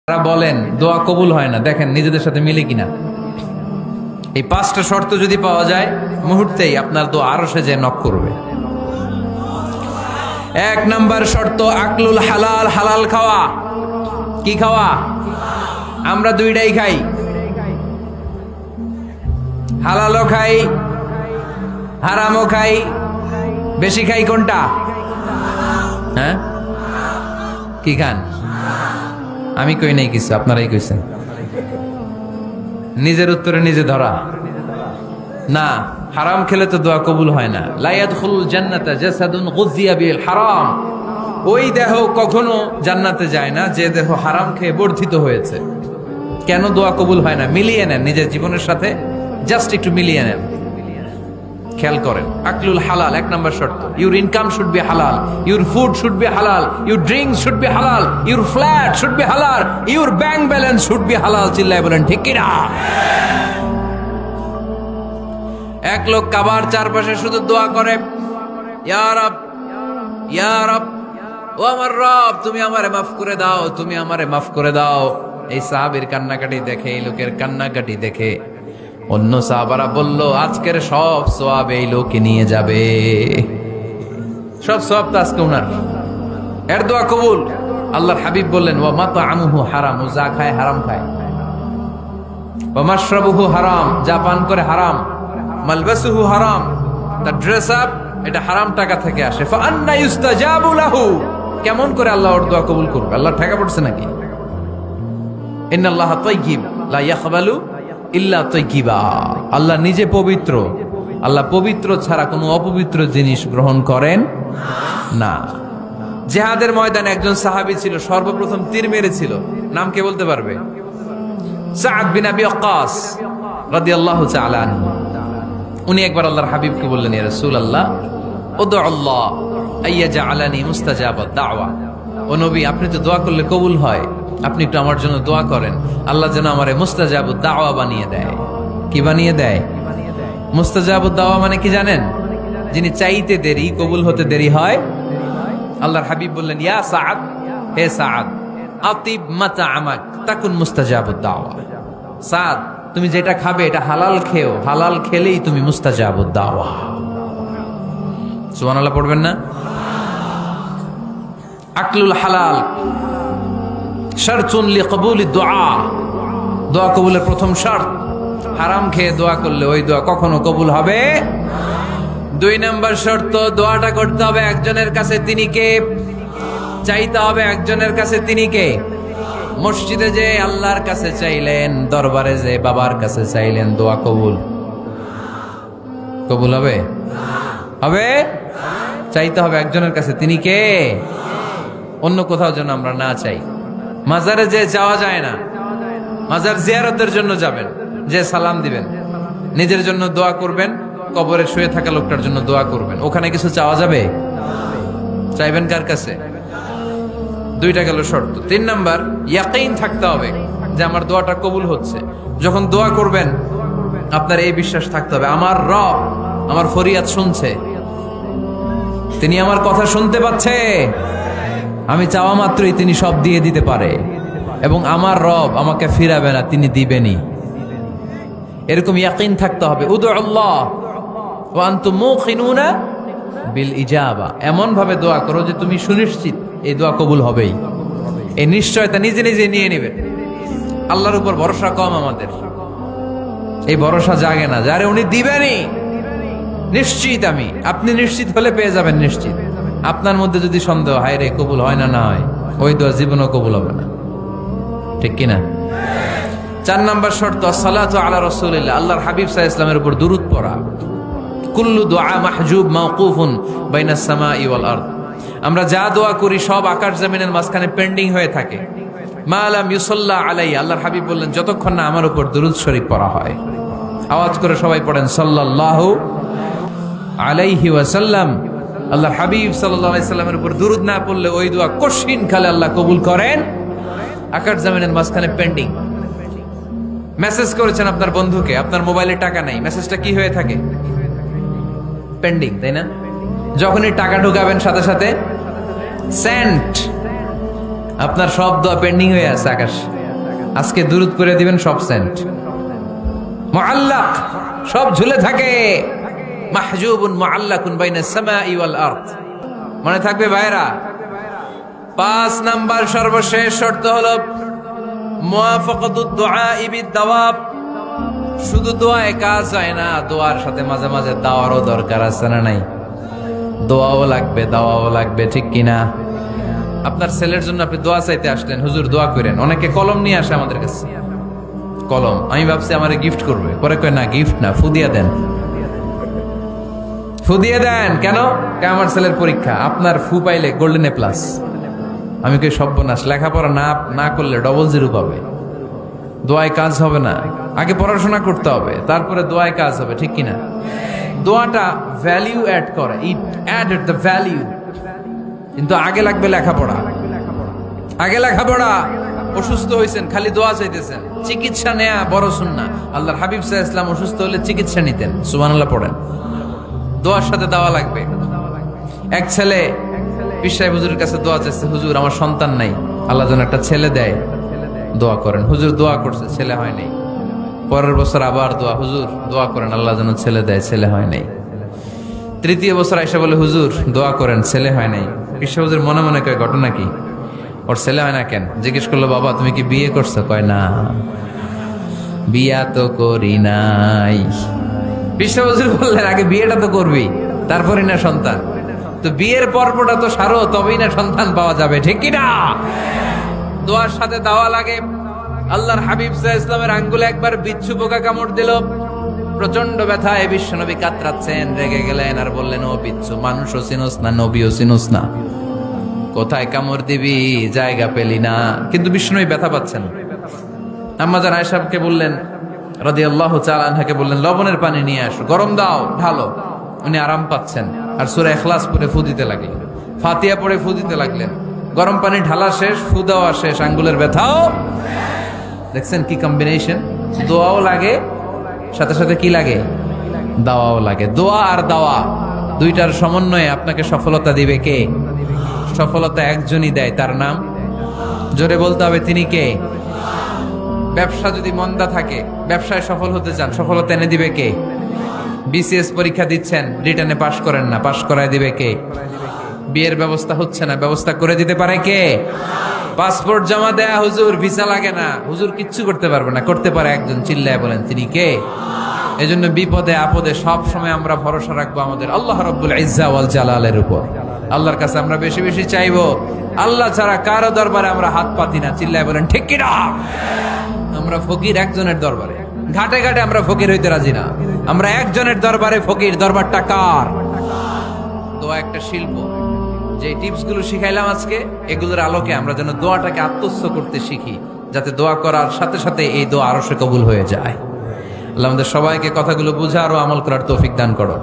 তারা বলেন দোয়া কবুল হয় না, দেখেন নিজেদের সাথে মিলে কিনা। এই পাঁচটা শর্ত যদি পাওয়া যায় মুহূর্তেই আপনার দোয়া আরশে যে নক করবে। এক নাম্বার শর্ত আকলুল হালাল, হালাল খাওয়া। কি খাওয়া? আমরা দুইটাই খাই, হালালও খাই হারামও খাই। বেশি খাই কোনটা? হ্যাঁ, কি খান? আমি কই নাই কিছু, আপনারাই কইছেন। নিজের উত্তরে নিজে ধরা না। হারাম খেলে তো দোয়া কবুল হয় না। লা ইয়াদখুলুল জান্নাতা জাসাদুন গুযিয়া বিল হারাম। ওই দেহ কখনো জান্নাতে যায় না যে দেহ হারাম খেয়ে বর্ধিত হয়েছে। কেন দোয়া কবুল হয় না? মিলিয়ে নেন নিজের জীবনের সাথে, জাস্ট একটু মিলিয়ে নেন, খেয়াল করেন। আকলুল হালাল এক নাম্বার শর্ত। ইউর ইনকাম শুড বি হালাল, ইউর ফুড শুড বি হালাল, ইউর ড্রিঙ্কস শুড বি হালাল, ইউর ফ্ল্যাট শুড বি হালাল, your bank balance should be হালাল। চিল্লায় বলেন ঠিক কিনা? এক লোক কাবার চারপাশে শুধু দোয়া করে, ইয়া রব, ইয়া রব, ও আমার রব, তুমি আমারে মাফ করে দাও, তুমি আমারে মাফ করে দাও। এই সাহাবীর কান্নাকাটি দেখে, এই লোকের কান্নাকাটি দেখে অন্য সাহাবারা বলল, আজকের সব সওয়াব এই লোকে নিয়ে যাবে। সব সওয়াব তো আজকে উনার। এর দোয়া কবুল। আল্লাহর হাবিব বললেন, ওয়া মাতআমুহু হারাম, ও যা খায় হারাম খায়। ওয়া মাশরাবুহু হারাম, যা পান করে হারাম। মালবাসুহু হারাম, তার ড্রেস আপ এটা হারাম টাকা থেকে আসে। ফা আন্না ইউস্তাজাবু লাহু, কেমন করে আল্লাহ ওর দোয়া কবুল করবে? আল্লাহ ঠেকা পড়ছে নাকি? ইন্নাল্লাহা তাইয়্যিব লা ইয়াকবালু ইল্লা তাইয়্যিবা। আল্লাহ নিজে পবিত্র, আল্লাহ পবিত্র ছাড়া কোনো অপবিত্র জিনিস গ্রহণ করেন না। জিহাদের ময়দানে একজন সাহাবী ছিল, সর্বপ্রথম তীর মেরেছিল। নাম কে বলতে পারবে? সাদ বিন আবি ওয়াক্কাস রাদিয়াল্লাহু তাআলা আনহু। উনি একবার আল্লাহর হাবিবকে বললেন, ইয়া রাসূলুল্লাহ, উদউ আল্লাহ আইয়াজআলানি মুস্তাজাবাদ দাওয়া। ও নবী, আপনি তো দোয়া করলে কবুল হয়, আপনি একটু আমার জন্য দোয়া করেন, আল্লাহ যেন আমারে মুস্তাজাবুদ দাওয়া বানিয়ে দেয়। কি বানিয়ে দেয়? মুস্তাজাবুদ দাওয়া মানে কি জানেন? যিনি চাইতে দেরি, কবুল হতে দেরি হয়। আল্লাহর হাবিব বললেন, ইয়া সাআদ, হে সাআদ, আতিব মাতআমাক তাকুন মুস্তাজাবুদ দাওয়া। সাদ, তুমি যেটা খাবে এটা হালাল খেও, হালাল খেলেই তুমি মুস্তাজাবুদ দাওয়া। সুবহানাল্লাহ পড়বেন না? আকলুল হালাল শারতুন লিকবুলিদ দুআ, দোয়া কবুলের প্রথম শর্ত। হারাম খেয়ে দোয়া করলে ওই দোয়া কখনো কবুল হবে। দুই নাম্বার শর্ত, দোয়াটা করতে হবে একজনের কাছে, তিনি কে? চাইতে হবে একজনের কাছে, তিনি কে? মসজিদে যে আল্লাহর কাছে চাইলেন, দরবারে যে বাবার কাছে চাইলেন, দোয়া কবুল কবুল হবে? হবে? চাইতে হবে একজনের কাছে, তিনি কে? অন্য কোথাও যেন আমরা না চাই। মাজারে যে যাওয়া যায় না, মাজার জিয়ারতের জন্য যাবেন, যে সালাম দিবেন, নিজের জন্য দোয়া করবেন, কবরে শুয়ে থাকা লোকটার জন্য দোয়া করবেন। ওখানে কিছু চাওয়া যাবে? চাইবেন কার কাছে? দুইটা গেল শর্ত। তিন নাম্বার, ইয়াকিন থাকতে হবে যে আমার দোয়াটা কবুল হচ্ছে। যখন দোয়া করবেন আপনার এই বিশ্বাস থাকতে হবে, আমার রব আমার ফরিয়াদ শুনছে, তিনি আমার কথা শুনতে পাচ্ছে, আমি চাওয়া মাত্রই তিনি সব দিয়ে দিতে পারে, এবং আমার রব আমাকে ফিরাবে না, তিনি দিবেনই। এরকম ইয়াকিন থাকতে হবে। উদউ আল্লাহ ওয়া আনতুম মুকিনুনা বিল ইজাবা, এমন ভাবে দোয়া করো যে তুমি সুনিশ্চিত এই দোয়া কবুল হবেই। এই নিশ্চয়তা নিজে নিজে নিয়ে নেবেন। আল্লাহর উপর ভরসা কম আমাদের, এই ভরসা জাগে না যারে উনি দিবেনই, নিশ্চিত আমি। আপনি নিশ্চিত হলে পেয়ে যাবেন নিশ্চিত। আপনার মধ্যে যদি সন্দেহ, হায় রে কবুল হয় না, না হয়, ওই দোয়া জীবনও কবুল হবে না। ঠিক কিনা? চার নাম্বার শর্ত, সালাতু আলা রাসূলিল্লাহ, আল্লাহর হাবিব সাল্লাল্লাহু আলাইহি ওয়াসাল্লামের উপর দুরূদ পড়া। কুল্লু দুআ মাহজুব মাওকুফুন বাইনাস সামাই ওয়াল আরদ। আমরা যা দোয়া করি সব আকাশ জমিনের মাঝখানে পেন্ডিং হয়ে থাকে। মা লাম ইউসাল্লা আলাইহি, আল্লাহর হাবিব বললেন, যতক্ষণ না আমার উপর দুরূদ শরীফ পড়া হয়। আওয়াজ করে সবাই পড়েন, সাল্লাল্লাহু আলাইহি ওয়াসাল্লাম। আল্লাহর হাবিব সাল্লাল্লাহু আলাইহি সাল্লামের উপর দুরূদ না পড়লে ওই দোয়া কঠিন কালে আল্লাহ কবুল করেন। আকাশ জমিনের মাঝখানে পেন্ডিং। মেসেজ করেছেন আপনার বন্ধুকে, আপনার মোবাইলে টাকা নাই, মেসেজটা কি হয়ে থাকে? পেন্ডিং, তাই না? যখনই টাকা ঢুকাবেন সাথে সাথে সেন্ট, আপনার সব দোয়া পেন্ডিং হয়ে আছে আকাশ, আজকে দুরুদ করে দিবেন, সব সেন্ট মুআল্লাক, সব ঝুলে থাকে। মাহজুবুন মুআল্লাকুন বাইনাস সামাই ওয়াল আরদ। মনে থাকবে ভাইরা। 5 নাম্বার সর্বশেষ শর্ত হলো মুওয়াফাকাতুদ দুআই বিদ-দাওয়াব। শুধু দোয়ায় কাজ হয় না, দোয়ার সাথে মাঝে মাঝে দাওয়ারও দরকার আছে না নাই? দোয়াও লাগবে, দাওয়াও লাগবে, ঠিক কিনা? আপনার ছেলের জন্য আপনি দোয়া চাইতে আসলেন, হুজুর দোয়া করেন। অনেকে কলম নিয়ে আসে আমাদের কাছে, কলম। আমি ভাবছি আমারে গিফট করবে, পরে কয় না, গিফট না, ফু দিয়ে দেন। ফু দিয়ে দেন কেন? আমার ছেলের পরীক্ষা, আপনার ফু পাইলে গোল্ডেন A+। আমি কই সর্বনাশ, লেখাপড়া না করলে ডবল 0 পাবে, দোয়ায় কাজ হবে না। আগে পড়াশোনা করতে হবে, তারপরে দোয়ায় কাজ হবে, ঠিক কিনা? দোয়াটা ভ্যালিউ অ্যাড করে, ইট অ্যাডেড দ্য ভ্যালিউ। কিন্তু আগে লাগবে লেখাপড়া, আগে লেখাপড়া। অসুস্থ হয়েছেন, খালি দোয়া চাইতেছেন। চিকিৎসা নেয়া বড় সুন্নাহ। আল্লাহর হাবিব সাল্লাল্লাহু আলাইহি ওয়াসাল্লাম অসুস্থ হলে চিকিৎসা নিতেন। সুবহানাল্লাহ পড়েন। দোয়ার সাথে দাওয়া লাগবে। এক ছেলে পীর সাহেব হুজুরের কাছে দোয়া চাইছে, হুজুর আমার সন্তান নাই, আল্লাহ যেন একটা ছেলে দেয়, দোয়া করেন। হুজুর দোয়া করছে, ছেলে হয় নাই। পরের বছর আবার দোয়া, হুজুর দোয়া করেন আল্লাহ যেন ছেলে দেয়, ছেলে হয় নাই। তৃতীয় বছর আইসা বলে, হুজুর দোয়া করেন, ছেলে হয় নাই। পীর সাহেব হুজুর মনে মনে কয়, ঘটনা কি? ওর ছেলে হয় না কেন? জিজ্ঞেস করলো, বাবা তুমি কি বিয়ে করছো? কয় না, বিয়া তো করি নাই। পীর সাহেব হুজুর বললেন, আগে বিয়েটা তো করবি, তারপরই না সন্তান। তো বিয়ের পর্বটা তো সারো, তবেই না সন্তান পাওয়া যাবে, ঠিক কিনা? দোয়ার সাথে দাওয়া লাগে। আল্লাহর হাবিব সাল্লাল্লাহু আলাইহি ওয়াসাল্লামের আঙ্গুলে একবার বিচ্ছু পোকা কামড় দিল, প্রচন্ড ব্যথায় বিশ্বনবী কাতরাচ্ছেন, রেগে গেলেন আর বললেন, ও বিচ্ছু, মানুষও চিনোস না, নবীও চিনোস না, কোথায় কামড় দিবি, জায়গা পেলি না। কিন্তু বিশ্বনবী ব্যথা পাচ্ছেন। আম্মা জান আয়েশাকে বললেন রাদিয়াল্লাহু তাআলা আনহাকে বললেন, লবণের পানি নিয়ে আসো, গরম দাও, ঢালো। উনি আরাম পাচ্ছেন আর সূরা ইখলাস পড়ে ফু দিতে লাগলেন, ফাতিহা পড়ে ফু দিতে লাগলেন। গরম পানি ঢালা শেষ, ফু দেওয়া শেষ, আঙ্গুলের ব্যথাও। দেখছেন কি কম্বিনেশন? দোয়াও লাগে, সাথে সাথে কি লাগে? দাওয়াও লাগে। দোয়া আর দাওয়া দুইটার সমন্বয়ে আপনাকে সফলতা দিবে কে? সফলতা একজনই দেয়, তার নাম জোরে বলতে হবে, তিনি কে? ব্যবসা যদি মন্দা থাকে, ব্যবসায় সফল হতে চান, সফলতা এনে দিবে কে? বিসিএস পরীক্ষা দিচ্ছেন, রিটার্নে পাশ করেন না, পাশ করায় দিবে কে? বিয়ের ব্যবস্থা হচ্ছে না, ব্যবস্থা করে দিতে পারে কে? পাসপোর্ট জমা দেয়া, হুজুর ভিসা লাগে না, হুজুর কিচ্ছু করতে পারবে না, করতে পারে একজন, চিল্লায় বলেন তিনি কে? এজন্য বিপদে আপদে সব সময় আমরা ভরসা রাখবো আমাদের আল্লাহ রাব্বুল ইজ্জা ওয়াল জালালের উপর। আল্লাহর কাছে আমরা বেশি বেশি চাইবো। আল্লাহ ছাড়া কারো দরবারে আমরা হাত পাতি না, চিল্লায় বলেন ঠিক কিনা? আমরা ফকির একজনের দরবারে, ঘাটে ঘাটে আমরা ফকির হইতে রাজি না, আমরা একজনের দরবারে ফকির। দরবারটা কার? দোয়া একটা শিল্প। যে টিপস গুলো শিখাইলাম আজকে, এগুলোর আলোকে আমরা যেন দোয়াটাকে আত্মস্থ করতে শিখি, যাতে দোয়া করার সাথে সাথে এই দোয়া আরো সে কবুল হয়ে যায়। আল্লাহ আমাদের সবাইকে কথাগুলো বুঝার ও আমল করার তৌফিক দান করো।